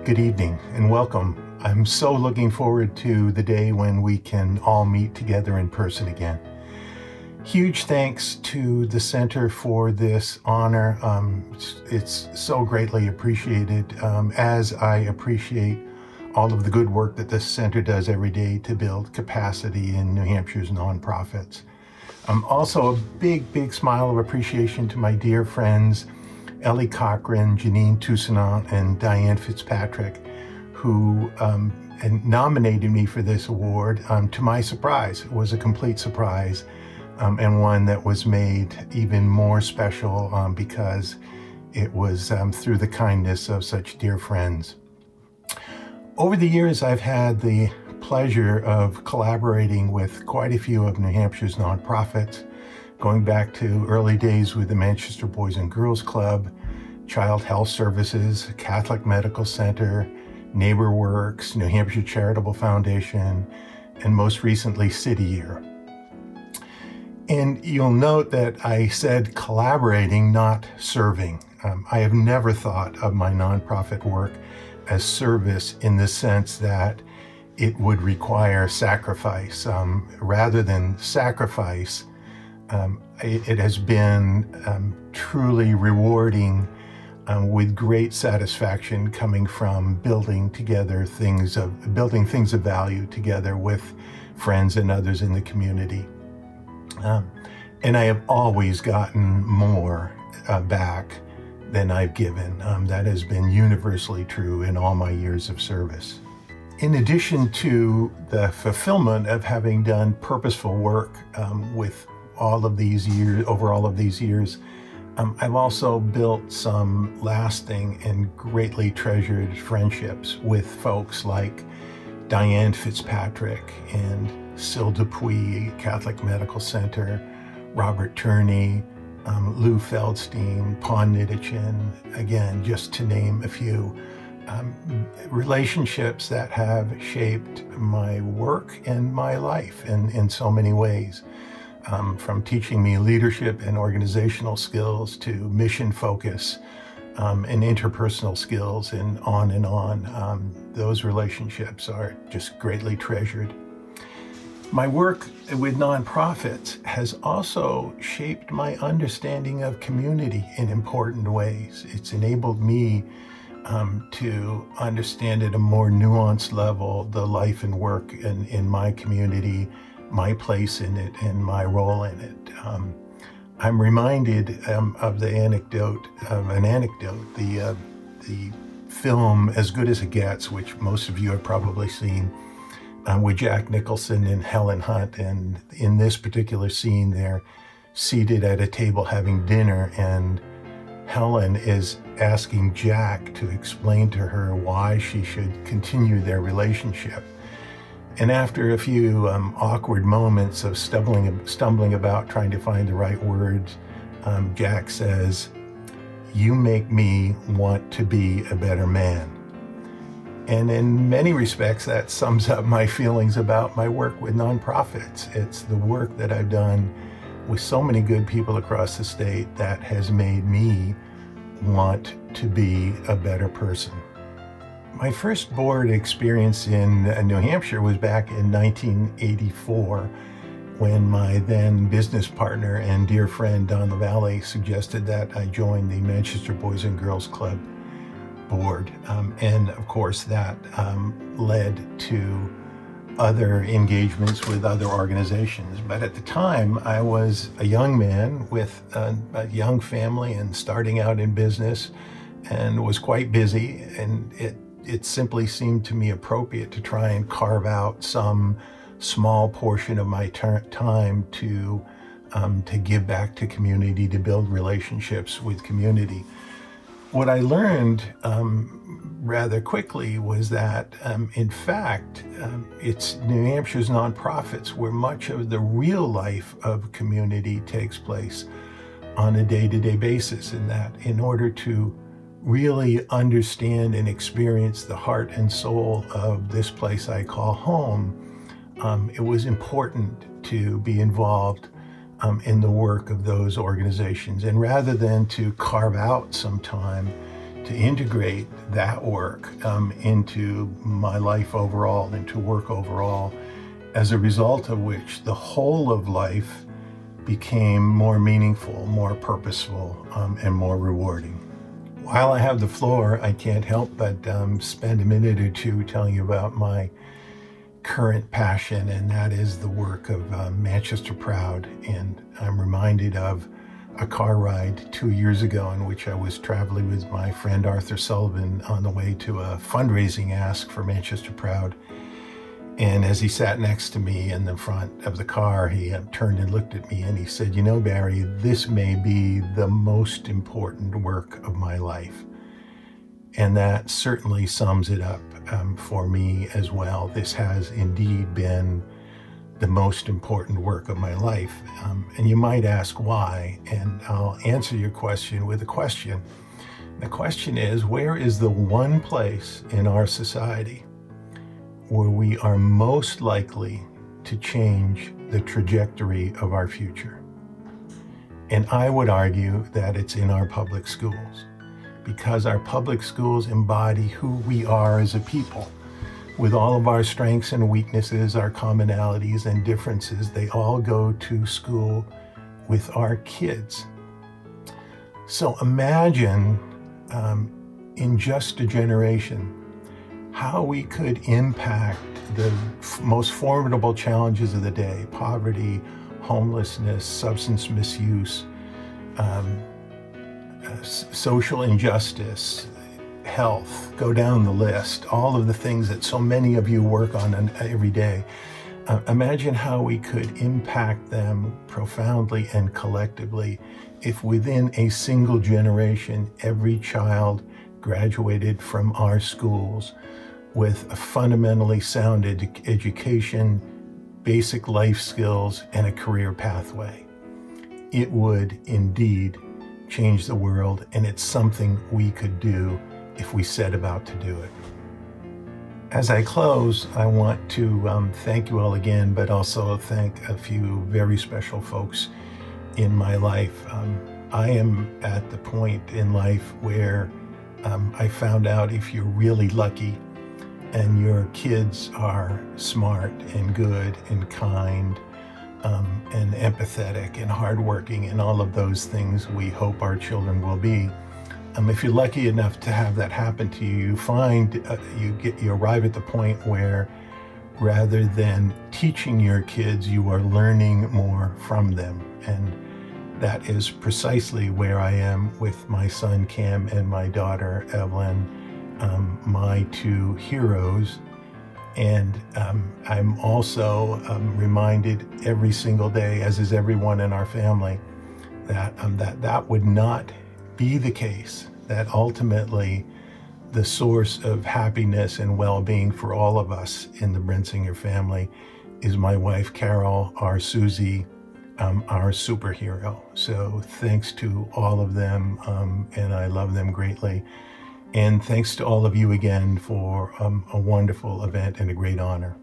Good evening and welcome. I'm so looking forward to the day when we can all meet together in person again. Huge thanks to the Center for this honor. It's so greatly appreciated, as I appreciate all of the good work that this center does every day to build capacity in New Hampshire's nonprofits. Also a big smile of appreciation to my dear friends, Ellie Cochran, Janine Toussaint, and Diane Fitzpatrick, who nominated me for this award. To my surprise, it was a complete surprise, and one that was made even more special because it was through the kindness of such dear friends. Over the years, I've had the pleasure of collaborating with quite a few of New Hampshire's nonprofits, going back to early days with the Manchester Boys and Girls Club, Child Health Services, Catholic Medical Center, NeighborWorks, New Hampshire Charitable Foundation, and most recently City Year. And you'll note that I said collaborating, not serving. I have never thought of my nonprofit work as service in the sense that it would require sacrifice. Rather than sacrifice, it has been truly rewarding with great satisfaction coming from building things of value together with friends and others in the community. And I have always gotten more back than I've given. That has been universally true in all my years of service. In addition to the fulfillment of having done purposeful work with over all of these years, I've also built some lasting and greatly treasured friendships with folks like Diane Fitzpatrick and Syl Dupuis, Catholic Medical Center, Robert Turney, Lou Feldstein, Pon Nidichin, again, just to name a few. Relationships that have shaped my work and my life in so many ways. From teaching me leadership and organizational skills to mission focus and interpersonal skills and on. Those relationships are just greatly treasured. My work with nonprofits has also shaped my understanding of community in important ways. It's enabled me to understand at a more nuanced level the life and work in my community, my place in it, and my role in it. I'm reminded of an anecdote, the film As Good as It Gets, which most of you have probably seen, with Jack Nicholson and Helen Hunt. And in this particular scene, they're seated at a table having dinner, and Helen is asking Jack to explain to her why she should continue their relationship. And after a few awkward moments of stumbling about trying to find the right words, Jack says, "You make me want to be a better man." And in many respects, that sums up my feelings about my work with nonprofits. It's the work that I've done with so many good people across the state that has made me want to be a better person. My first board experience in New Hampshire was back in 1984 when my then business partner and dear friend Don LaValle suggested that I join the Manchester Boys and Girls Club board. And of course that led to other engagements with other organizations. But at the time, I was a young man with a young family and starting out in business and was quite busy, and it simply seemed to me appropriate to try and carve out some small portion of my time to give back to community, to build relationships with community. What I learned rather quickly was that, in fact, it's New Hampshire's nonprofits where much of the real life of community takes place on a day-to-day basis, and that in order to really understand and experience the heart and soul of this place I call home, it was important to be involved in the work of those organizations. And rather than to carve out some time to integrate that work into my life overall, into work overall, as a result of which the whole of life became more meaningful, more purposeful, and more rewarding. While I have the floor, I can't help but spend a minute or two telling you about my current passion, and that is the work of Manchester Proud. And I'm reminded of a car ride 2 years ago in which I was traveling with my friend Arthur Sullivan on the way to a fundraising ask for Manchester Proud. And as he sat next to me in the front of the car, he turned and looked at me and he said, "You know, Barry, this may be the most important work of my life." And that certainly sums it up for me as well. This has indeed been the most important work of my life. And you might ask why, and I'll answer your question with a question. The question is, where is the one place in our society where we are most likely to change the trajectory of our future? And I would argue that it's in our public schools, because our public schools embody who we are as a people. With all of our strengths and weaknesses, our commonalities and differences, they all go to school with our kids. So imagine in just a generation how we could impact the most formidable challenges of the day: poverty, homelessness, substance misuse, social injustice, health, go down the list, all of the things that so many of you work on every day. Imagine how we could impact them profoundly and collectively if within a single generation, every child graduated from our schools with a fundamentally sound education, basic life skills, and a career pathway. It would indeed change the world, and it's something we could do if we set about to do it. As I close, I want to thank you all again, but also thank a few very special folks in my life. I am at the point in life where I found out if you're really lucky and your kids are smart and good and kind and empathetic and hardworking and all of those things we hope our children will be. If you're lucky enough to have that happen to you, you find you arrive at the point where rather than teaching your kids, you are learning more from them. And that is precisely where I am with my son Cam and my daughter Evelyn, my two heroes. And I'm also reminded every single day, as is everyone in our family, that that would not be the case, that ultimately the source of happiness and well-being for all of us in the Brensinger family is my wife Carol, our Susie, our superhero. So thanks to all of them, and I love them greatly. And thanks to all of you again for a wonderful event and a great honor.